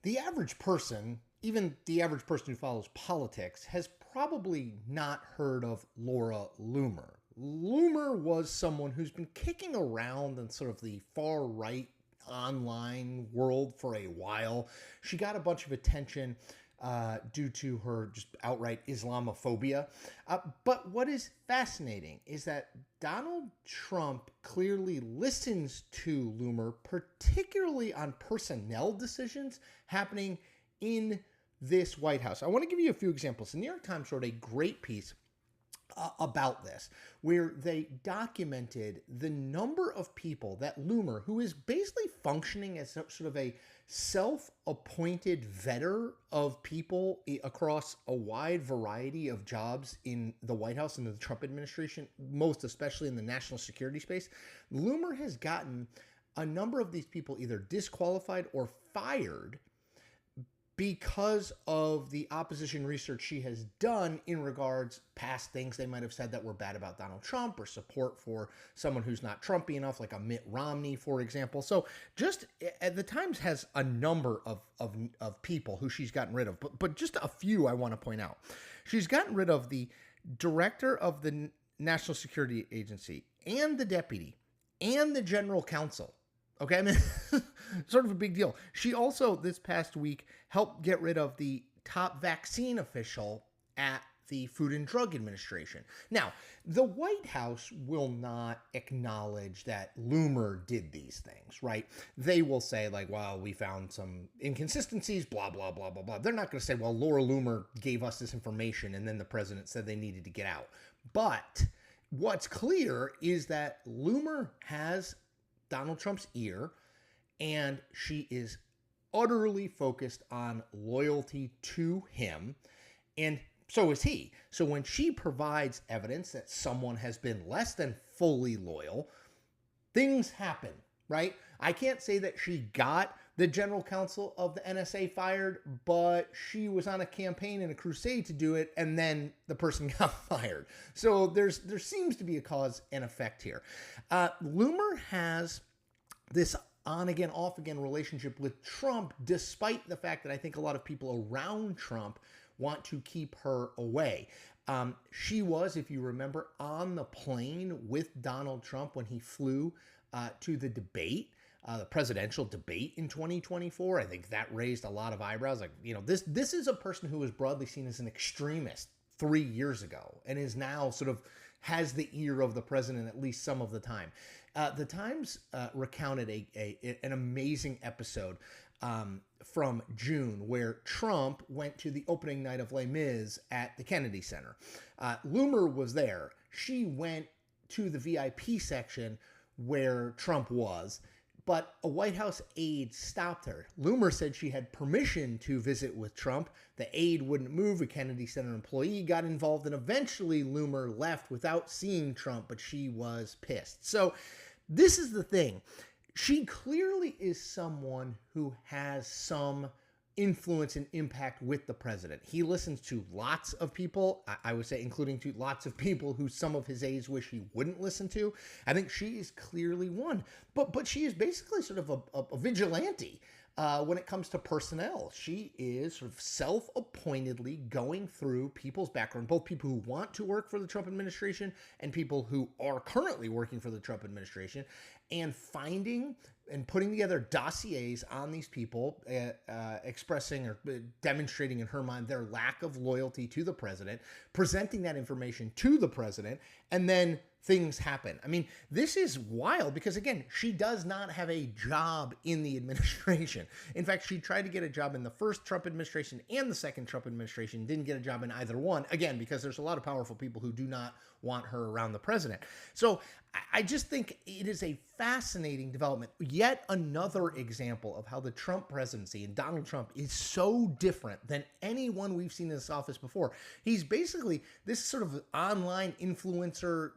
The average person, even the average person who follows politics, has probably not heard of Laura Loomer. Loomer was someone who's been kicking around in sort of the far right online world for a while. She got a bunch of attention due to her just outright Islamophobia. But what is fascinating is that Donald Trump clearly listens to Loomer, particularly on personnel decisions happening in this White House. I want to give you a few examples. The New York Times wrote a great piece about this, where they documented the number of people that Loomer, who is basically functioning as sort of a self-appointed vetter of people across a wide variety of jobs in the White House and the Trump administration, most especially in the national security space, Loomer has gotten a number of these people either disqualified or fired because of the opposition research she has done in regards past things they might have said that were bad about Donald Trump, or support for someone who's not Trumpy enough, like a Mitt Romney, for example. So just the Times has a number of people who she's gotten rid of, but just a few I want to point out. She's gotten rid of the director of the National Security Agency and the deputy and the general counsel. Okay, I mean, sort of a big deal. She also, this past week, helped get rid of the top vaccine official at the Food and Drug Administration. Now, the White House will not acknowledge that Loomer did these things, right? They will say, like, well, we found some inconsistencies, blah, blah, blah, blah, blah. They're not going to say, well, Laura Loomer gave us this information and then the president said they needed to get out. But what's clear is that Loomer has Donald Trump's ear, and she is utterly focused on loyalty to him, and so is he. So when she provides evidence that someone has been less than fully loyal, things happen, right? I can't say that she got the general counsel of the NSA fired, but she was on a campaign and a crusade to do it, and then the person got fired. So there seems to be a cause and effect here. Loomer has this on-again, off-again relationship with Trump, despite the fact that I think a lot of people around Trump want to keep her away. She was, if you remember, on the plane with Donald Trump when he flew to the debate, the presidential debate in 2024. I think that raised a lot of eyebrows. Like, you know, this is a person who was broadly seen as an extremist 3 years ago and is now sort of has the ear of the president at least some of the time. The Times recounted an amazing episode from June where Trump went to the opening night of Les Mis at the Kennedy Center. Loomer was there. She went to the VIP section where Trump was, but a White House aide stopped her. Loomer said she had permission to visit with Trump. The aide wouldn't move. A Kennedy Center employee got involved, and eventually Loomer left without seeing Trump, but she was pissed. So this is the thing. She clearly is someone who has some influence and impact with the president. He listens to lots of people, I would say, including to lots of people who some of his aides wish he wouldn't listen to. I think she is clearly one, but she is basically sort of a vigilante when it comes to personnel. She is sort of self-appointedly going through people's background, both people who want to work for the Trump administration and people who are currently working for the Trump administration, and finding and putting together dossiers on these people, expressing or demonstrating in her mind their lack of loyalty to the president, presenting that information to the president, and then things happen. I mean, this is wild because, again, she does not have a job in the administration. In fact, she tried to get a job in the first Trump administration and the second Trump administration, didn't get a job in either one, again, because there's a lot of powerful people who do not want her around the president. So I just think it is a fascinating development. Yet another example of how the Trump presidency and Donald Trump is so different than anyone we've seen in this office before. He's basically this sort of online influencer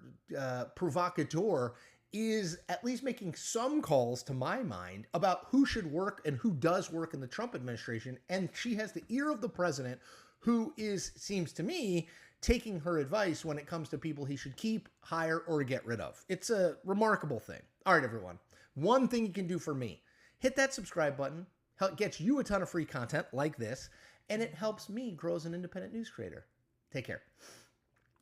provocateur is at least making some calls, to my mind, about who should work and who does work in the Trump administration. And she has the ear of the president, who is, seems to me, taking her advice when it comes to people he should keep, hire, or get rid of. It's a remarkable thing. All right, everyone. One thing you can do for me, hit that subscribe button, gets you a ton of free content like this, and it helps me grow as an independent news creator. Take care.